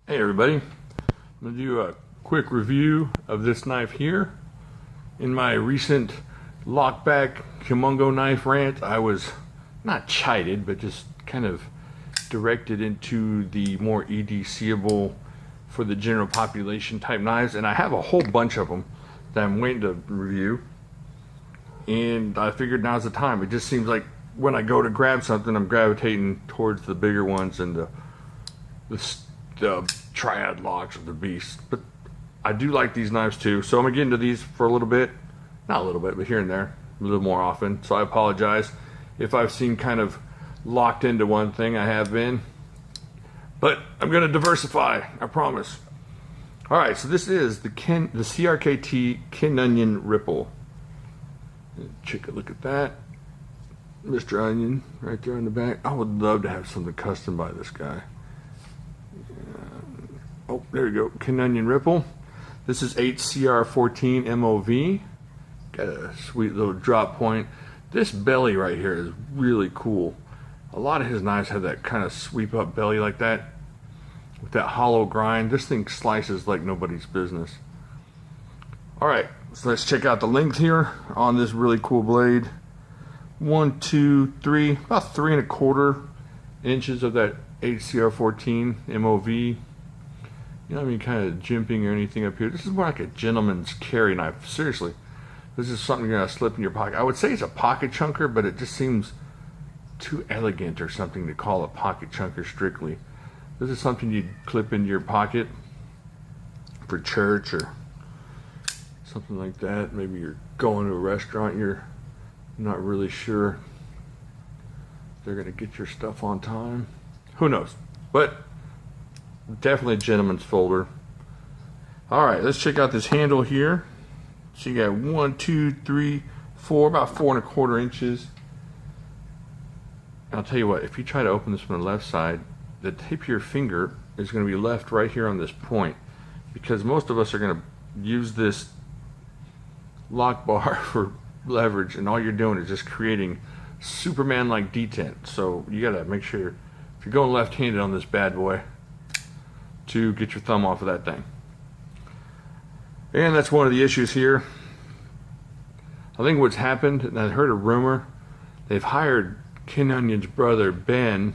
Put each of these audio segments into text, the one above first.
Hey everybody, I'm going to do a quick review of this knife here. In my recent lockback Kimungo knife rant, I was not chided, but just kind of directed into the more EDCable for the general population type knives, and I have a whole bunch of them that I'm waiting to review, and I figured now's the time. It just seems like when I go to grab something, I'm gravitating towards the bigger ones and the triad locks of the beast. But I do like these knives too, so I'm gonna get into these for a little bit, not a little bit, but here and there, a little more often. So I apologize if I've seemed kind of locked into one thing. I have been, but I'm gonna diversify, I promise. All right, so this is the CRKT Kin Onion Ripple. Take a look at that, Mr. Onion right there on the back. I would love to have something custom by this guy. Oh, there you go, Kin Onion Ripple. This is HCR14 MOV. Got a sweet little drop point. This belly right here is really cool. A lot of his knives have that kind of sweep up belly like that, with that hollow grind. This thing slices like nobody's business. All right, so let's check out the length here on this really cool blade. 1, 2, 3, about 3¼ inches of that HCR14 MOV. You don't have any kind of jimping or anything up here. This is more like a gentleman's carry knife. Seriously, this is something you're gonna slip in your pocket. I would say it's a pocket chunker, but it just seems too elegant or something to call a pocket chunker strictly. This is something you'd clip into your pocket for church or something like that. Maybe you're going to a restaurant, you're not really sure if they're gonna get your stuff on time. Who knows? But definitely a gentleman's folder. All right, let's check out this handle here. So you got 1, 2, 3, 4, about 4¼ inches. I'll tell you what, if you try to open this from the left side, the tip of your finger is going to be left right here on this point, because most of us are going to use this lock bar for leverage, and all you're doing is just creating Superman-like detent. So you got to make sure, if you're going left-handed on this bad boy, to get your thumb off of that thing. And that's one of the issues here. I think what's happened, and I heard a rumor, they've hired Kin Onion's brother Ben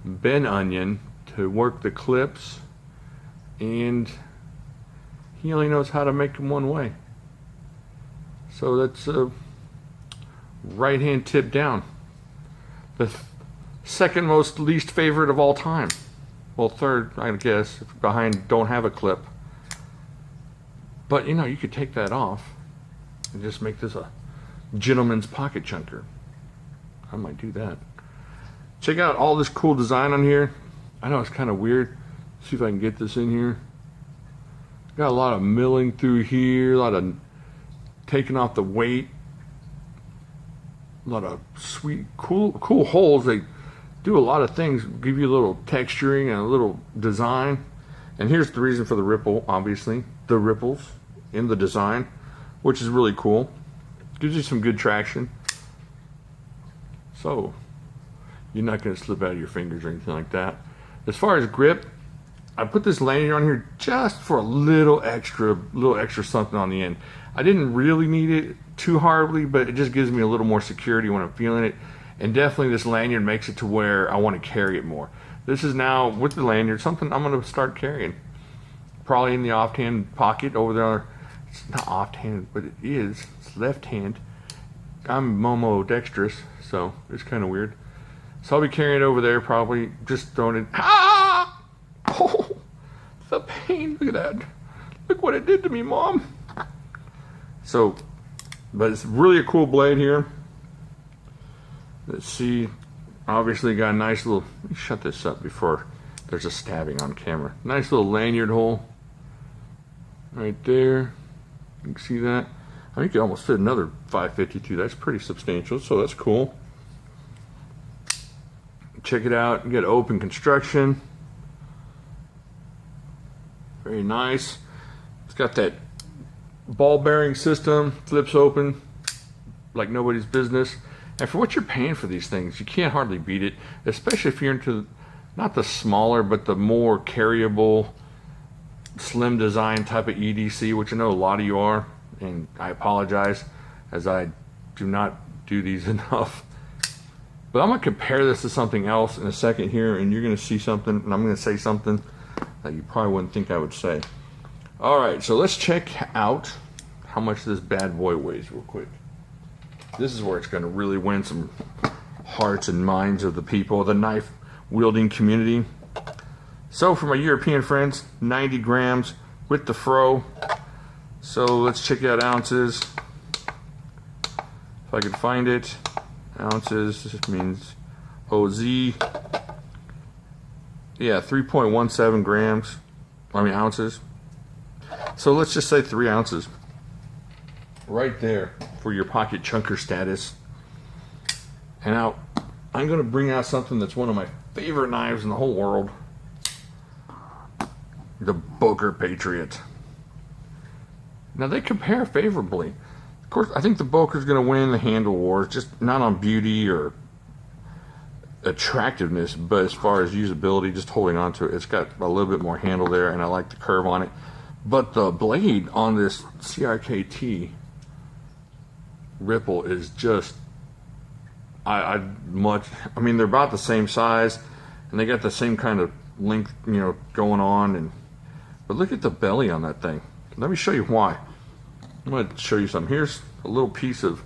Onion to work the clips, and he only knows how to make them one way. So that's a right hand tip down. The second most least favorite of all time. Well, third, I guess, if behind don't have a clip. But you know, you could take that off and just make this a gentleman's pocket chunker. I might do that. Check out all this cool design on here. I know it's kind of weird. See if I can get this in here. Got a lot of milling through here, a lot of taking off the weight, a lot of sweet, cool holes. They do a lot of things, give you a little texturing and a little design. And here's the reason for the ripple, obviously, the ripples in the design, which is really cool. Gives you some good traction, so you're not going to slip out of your fingers or anything like that. As far as grip, I put this lanyard on here just for a little extra something on the end. I didn't really need it too hardly, but it just gives me a little more security when I'm feeling it. And definitely this lanyard makes it to where I want to carry it more. This is now, with the lanyard, something I'm going to start carrying. Probably in the offhand pocket over there. It's not offhand, but it is. It's left hand. I'm Momo dexterous, so it's kind of weird. So I'll be carrying it over there, probably just throwing it. Ah! Oh, the pain. Look at that. Look what it did to me, Mom. So, but it's really a cool blade here. Let's see, obviously got a nice little, let me shut this up before there's a stabbing on camera. Nice little lanyard hole right there. You can see that. I think you almost fit another 552. That's pretty substantial, so that's cool. Check it out. You get open construction. Very nice. It's got that ball bearing system, flips open like nobody's business. And for what you're paying for these things, you can't hardly beat it, especially if you're into not the smaller, but the more carryable, slim design type of EDC, which I know a lot of you are, and I apologize as I do not do these enough. But I'm going to compare this to something else in a second here, and you're going to see something, and I'm going to say something that you probably wouldn't think I would say. Alright, so let's check out how much this bad boy weighs real quick. This is where it's going to really win some hearts and minds of the people, the knife wielding community. So for my European friends, 90 grams with the fro. So let's check out ounces. If I can find it. Ounces, this means OZ. Yeah, 3.17 grams. Ounces. So let's just say 3 ounces. Right there for your pocket chunker status. And now I'm going to bring out something that's one of my favorite knives in the whole world. The Boker Patriot. Now they compare favorably. Of course, I think the Boker's going to win the handle wars, just not on beauty or attractiveness, but as far as usability, just holding on to it. It's got a little bit more handle there, and I like the curve on it. But the blade on this CRKT Ripple is just, I mean, they're about the same size, and they got the same kind of length, going on. But look at the belly on that thing. Let me show you why. I'm going to show you something. Here's a little piece of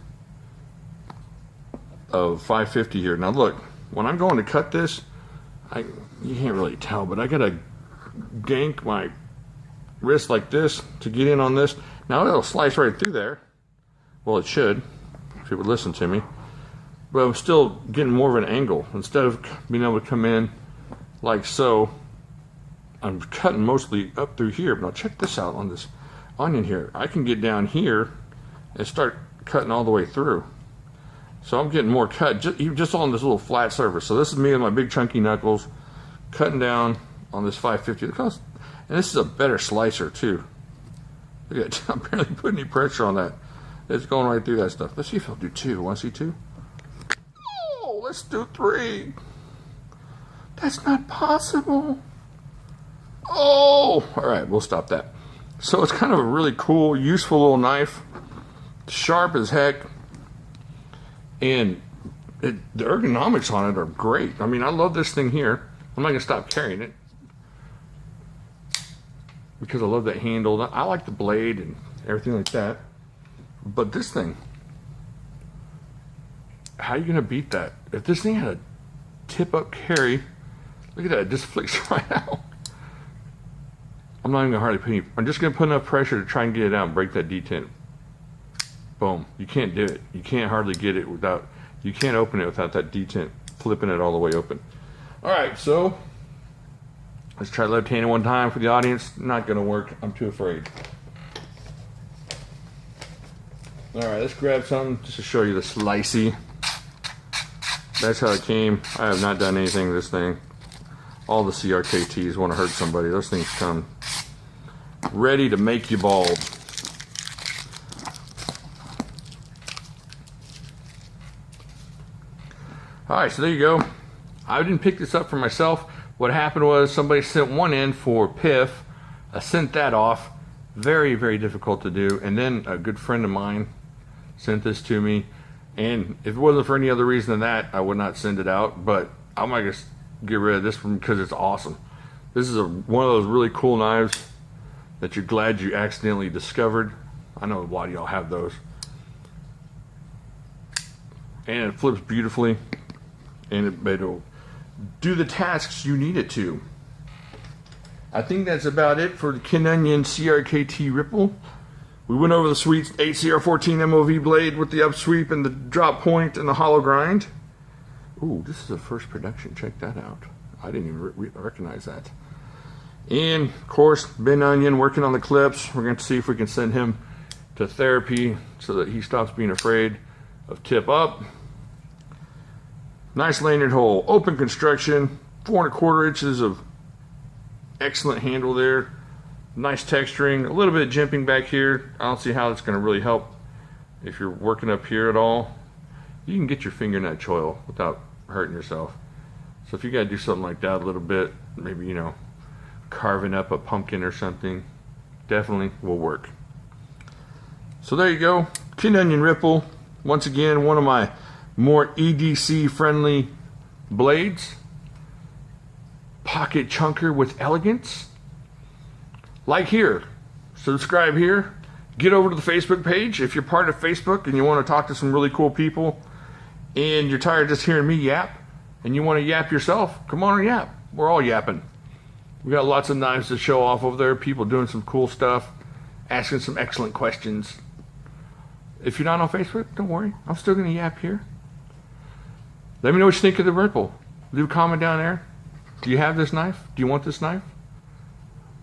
550 here. Now look, when I'm going to cut this, you can't really tell, but I got to gank my wrist like this to get in on this. Now it'll slice right through there. Well, it should, if it would listen to me. But I'm still getting more of an angle. Instead of being able to come in like so, I'm cutting mostly up through here. But now check this out on this onion here. I can get down here and start cutting all the way through. So I'm getting more cut just on this little flat surface. So this is me with my big chunky knuckles cutting down on this 550. And this is a better slicer too. Look at it. I'm barely putting any pressure on that. It's going right through that stuff. Let's see if I'll do 2. Want to see 2? Oh, let's do 3. That's not possible. Oh, all right, we'll stop that. So it's kind of a really cool, useful little knife. Sharp as heck. And the ergonomics on it are great. I mean, I love this thing here. I'm not going to stop carrying it because I love that handle. I like the blade and everything like that. But this thing, how are you going to beat that? If this thing had a tip-up carry, look at that, it just flicks right out. I'm not even going to hardly put any, I'm just going to put enough pressure to try and get it out and break that detent. Boom. You can't do it. You can't hardly get it without, you can't open it without that detent flipping it all the way open. Alright, so let's try left-handed one time for the audience. Not going to work. I'm too afraid. Alright, let's grab something just to show you the slicey. That's how it came. I have not done anything to this thing. All the CRKTs want to hurt somebody. Those things come ready to make you bald. Alright, so there you go. I didn't pick this up for myself. What happened was somebody sent one in for PIF. I sent that off. Very, very difficult to do. And then a good friend of mine sent this to me. And if it wasn't for any other reason than that, I would not send it out. But I might just get rid of this one because it's awesome. This is one of those really cool knives that you're glad you accidentally discovered. I know a lot of y'all have those. And it flips beautifully. And it'll do the tasks you need it to. I think that's about it for the Kin Onion CRKT Ripple. We went over the sweet 8CR14 MOV blade with the upsweep and the drop point and the hollow grind. Ooh, this is a first production. Check that out. I didn't even recognize that. And, of course, Ben Onion working on the clips. We're going to see if we can send him to therapy so that he stops being afraid of tip up. Nice lanyard hole. Open construction. 4 1/4 inches of excellent handle there. Nice texturing. A little bit of jimping back here. I don't see how that's going to really help if you're working up here at all. You can get your finger in that choil without hurting yourself. So if you gotta do something like that a little bit, maybe, you know, carving up a pumpkin or something, definitely will work. So there you go, tin onion ripple. Once again, one of my more EDC friendly blades. Pocket chunker with elegance. Like here, subscribe here, get over to the Facebook page. If you're part of Facebook and you want to talk to some really cool people and you're tired of just hearing me yap and you want to yap yourself, come on and yap. We're all yapping. We got lots of knives to show off over there, people doing some cool stuff, asking some excellent questions. If you're not on Facebook, don't worry, I'm still going to yap here. Let me know what you think of the ripple. Leave a comment down there. Do you have this knife? Do you want this knife?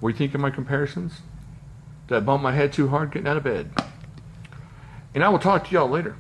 What do you think of my comparisons? Did I bump my head too hard getting out of bed? And I will talk to y'all later.